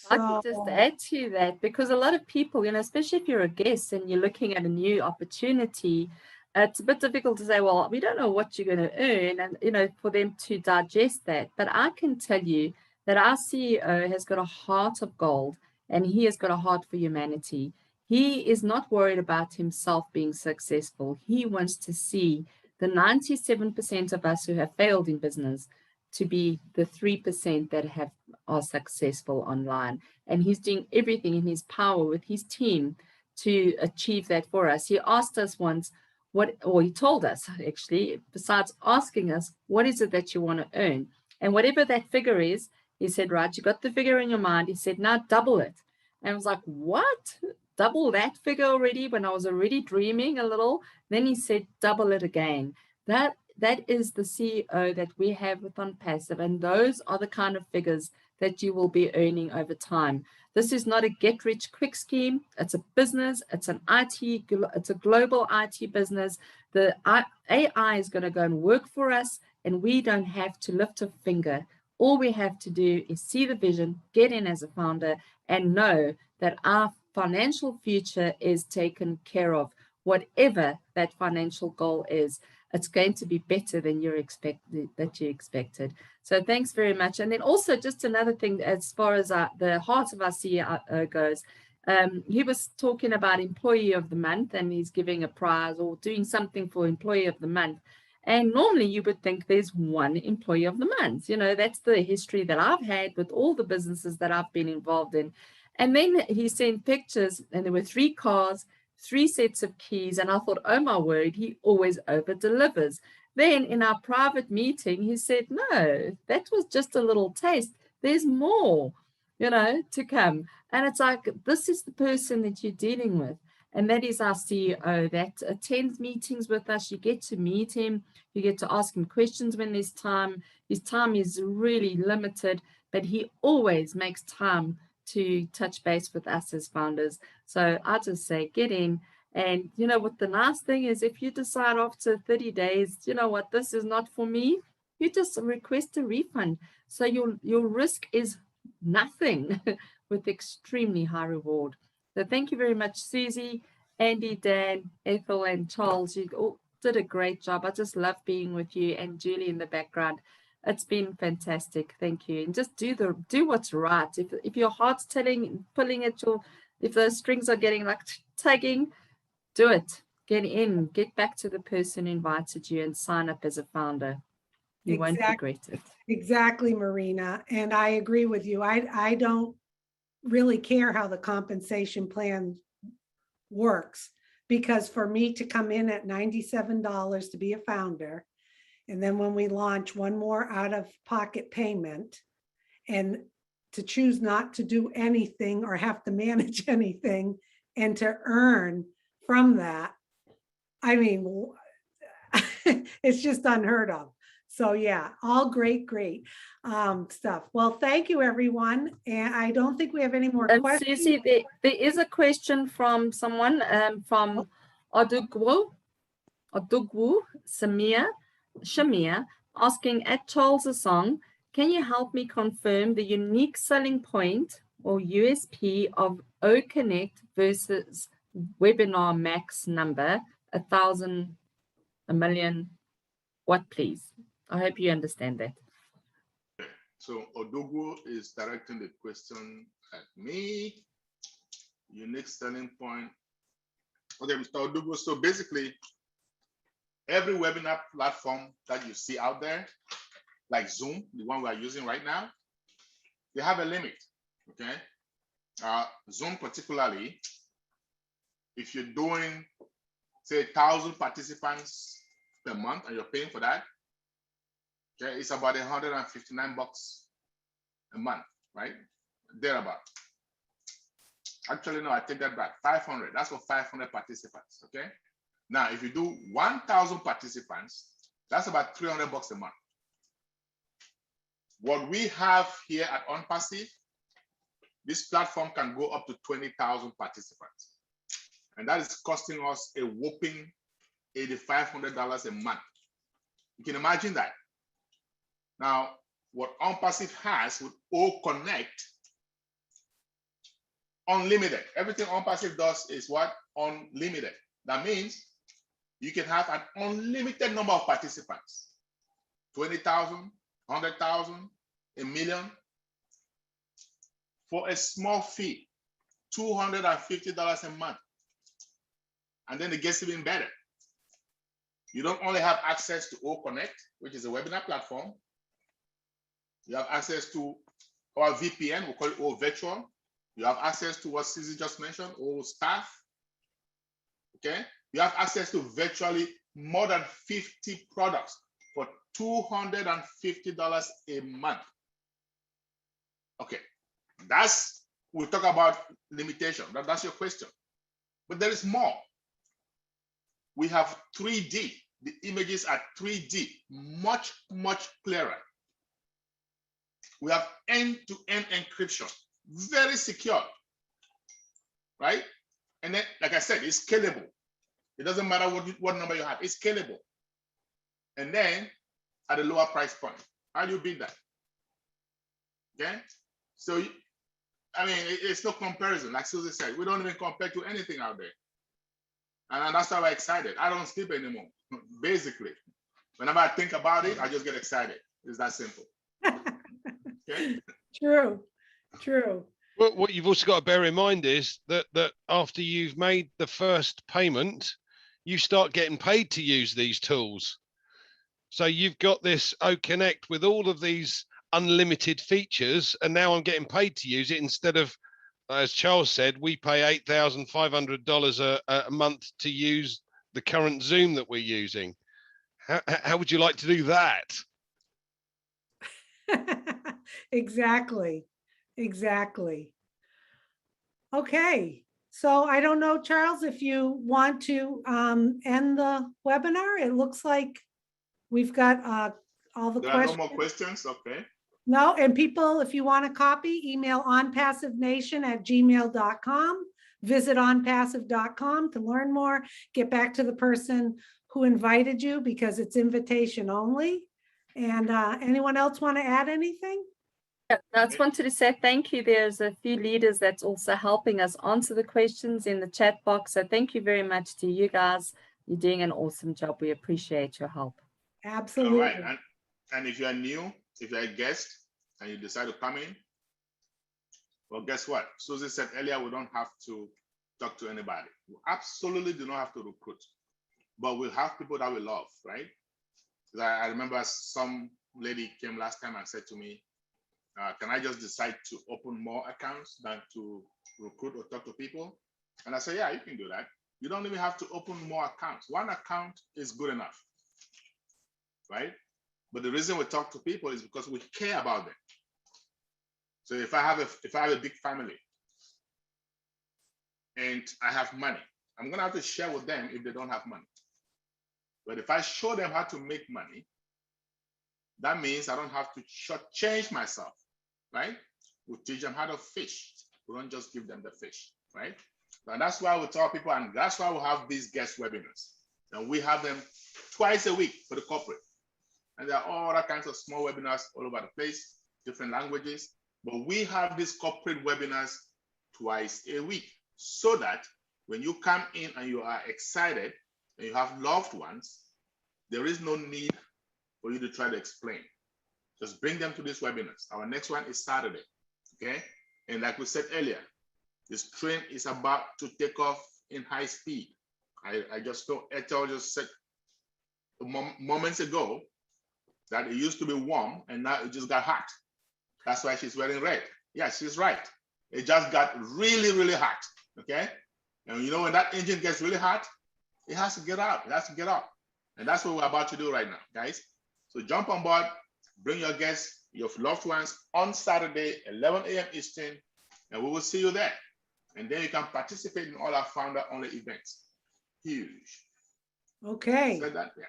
I could just add to that, because a lot of people, especially if you're a guest and you're looking at a new opportunity, it's a bit difficult to say, well, we don't know what you're going to earn, and, for them to digest that. But I can tell you that our CEO has got a heart of gold. And he has got a heart for humanity. He is not worried about himself being successful. He wants to see the 97% of us who have failed in business to be the 3% that are successful online. And he's doing everything in his power with his team to achieve that for us. He asked us once, he told us actually, besides asking us, what is it that you want to earn? And whatever that figure is, he said, right, you got the figure in your mind. He said, now double it. And I was like, what? Double that figure already when I was already dreaming a little? Then he said, double it again. That is the CEO that we have with Onpassive. And those are the kind of figures that you will be earning over time. This is not a get-rich-quick scheme. It's a business. It's it's a global IT business. The AI is going to go and work for us, and we don't have to lift a finger. All we have to do is see the vision, get in as a founder, and know that our financial future is taken care of. Whatever that financial goal is, it's going to be better than you expected. So thanks very much. And then also just another thing, as far as the heart of our CEO goes, he was talking about Employee of the Month, and he's giving a prize or doing something for Employee of the Month. And normally you would think there's one Employee of the Month. That's the history that I've had with all the businesses that I've been involved in. And then he sent pictures, and there were 3 cars, 3 sets of keys. And I thought, oh my word, he always over delivers. Then in our private meeting, he said, no, that was just a little taste. There's more, to come. And it's like, this is the person that you're dealing with. And that is our CEO that attends meetings with us. You get to meet him. You get to ask him questions when there's time. His time is really limited, but he always makes time to touch base with us as founders. So I just say, get in. And you know what the nice thing is, if you decide after 30 days, you know what, this is not for me, you just request a refund. So your risk is nothing with extremely high reward. So thank you very much, Susie, Andy, Dan, Ethel, and Charles. You all did a great job. I just love being with you, and Julie in the background. It's been fantastic. Thank you. And just do what's right. If your heart's pulling at your, if those strings are getting like tugging, do it. Get in. Get back to the person who invited you and sign up as a founder. You won't regret it. Exactly, Marina. And I agree with you. I don't really care how the compensation plan works, because for me to come in at $97 to be a founder, and then when we launch, one more out-of-pocket payment, and to choose not to do anything or have to manage anything and to earn from that, I mean, it's just unheard of. So yeah, all great stuff. Well, thank you, everyone. And I don't think we have any more questions. Susie, there is a question from someone from Odugwu Shamir, asking, at Charles Asong, can you help me confirm the unique selling point or USP of OConnect versus webinar max number, 1,000, 1,000,000, what please? I hope you understand that. So Odogwu is directing the question at me. Unique selling point. Okay, Mr. Odogwu. So basically, every webinar platform that you see out there, like Zoom, the one we are using right now, they have a limit. Okay. Zoom particularly, if you're doing, say, 1,000 participants per month and you're paying for that, okay, it's about $159 a month, right? Thereabout. Actually, no, I take that back. 500. That's for 500 participants. Okay. Now, if you do 1,000 participants, that's about $300 a month. What we have here at Onpassive, this platform can go up to 20,000 participants, and that is costing us a whopping $8,500 a month. You can imagine that. Now, what Onpassive has with OConnect, unlimited. Everything Onpassive does is what? Unlimited. That means you can have an unlimited number of participants. 20,000, 100,000, 1,000,000 for a small fee, $250 a month. And then it gets even better. You don't only have access to OConnect, which is a webinar platform. You have access to our VPN, we call it O Virtual. You have access to what Susie just mentioned, O Staff. Okay. You have access to virtually more than 50 products for $250 a month. Okay. We talk about limitation. That's your question. But there is more. We have 3D. The images are 3D, much, much clearer. We have end-to-end encryption, very secure, right? And then, like I said, it's scalable. It doesn't matter what number you have, it's scalable. And then at a lower price point. How do you beat that? Okay? So, I mean, it's no comparison. Like Susie said, we don't even compare to anything out there. And that's why I'm excited. I don't sleep anymore, basically. Whenever I think about it, I just get excited. It's that simple. Okay? True. Well, what you've also got to bear in mind is that after you've made the first payment, you start getting paid to use these tools. So you've got this OConnect with all of these unlimited features, and now I'm getting paid to use it instead of, as Charles said, we pay $8,500 a month to use the current Zoom that we're using. How would you like to do that? Exactly. Okay. So I don't know, Charles, if you want to end the webinar. It looks like we've got all the There are no questions. more questions, okay? No, and people, if you want a copy, email onpassivenation@gmail.com. Visit onpassive.com to learn more. Get back to the person who invited you because it's invitation only. And anyone else want to add anything? Yeah, I just wanted to say thank you. There's a few leaders that's also helping us answer the questions in the chat box. So thank you very much to you guys. You're doing an awesome job. We appreciate your help. Absolutely. All right. And if you are new, if you're a guest and you decide to come in, well, guess what? Susie said earlier, we don't have to talk to anybody. We absolutely do not have to recruit, but we have people that we love, right? I remember some lady came last time and said to me, can I just decide to open more accounts than to recruit or talk to people? And I said, yeah, you can do that. You don't even have to open more accounts. One account is good enough, right? But the reason we talk to people is because we care about them. So if I have a big family and I have money, I'm gonna have to share with them if they don't have money. But if I show them how to make money, that means I don't have to shortchange myself, right? We teach them how to fish. We don't just give them the fish, right? And that's why we tell people, and that's why we have these guest webinars. And we have them twice a week for the corporate. And there are all other kinds of small webinars all over the place, different languages. But we have these corporate webinars twice a week so that when you come in and you are excited and you have loved ones, there is no need for you to try to explain. Just bring them to these webinars. Our next one is Saturday, okay? And like we said earlier, this train is about to take off in high speed. I just know Ethel just said moments ago that it used to be warm and now it just got hot. That's why she's wearing red. Yeah, she's right. It just got really, really hot, okay? And you know, when that engine gets really hot, it has to get out, it has to get up. And that's what we're about to do right now, guys. So jump on board, bring your guests, your loved ones on Saturday, 11 a.m. Eastern, and we will see you there. And then you can participate in all our founder-only events. Huge. Okay. Said that, yeah.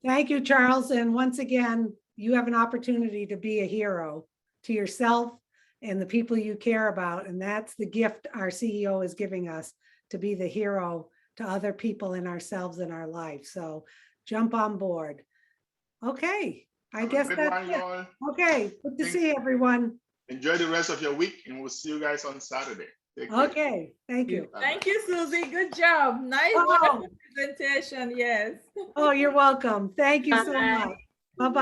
Thank you, Charles. And once again, you have an opportunity to be a hero to yourself and the people you care about. And that's the gift our CEO is giving us, to be the hero to other people and ourselves in our life. So jump on board. Okay, I guess that's it. Okay, good to see everyone. Enjoy the rest of your week, and we'll see you guys on Saturday. Okay, thank you. Thank you, Susie. Good job. Nice, wonderful presentation. Yes. Oh, you're welcome. Thank you so much. Bye-bye.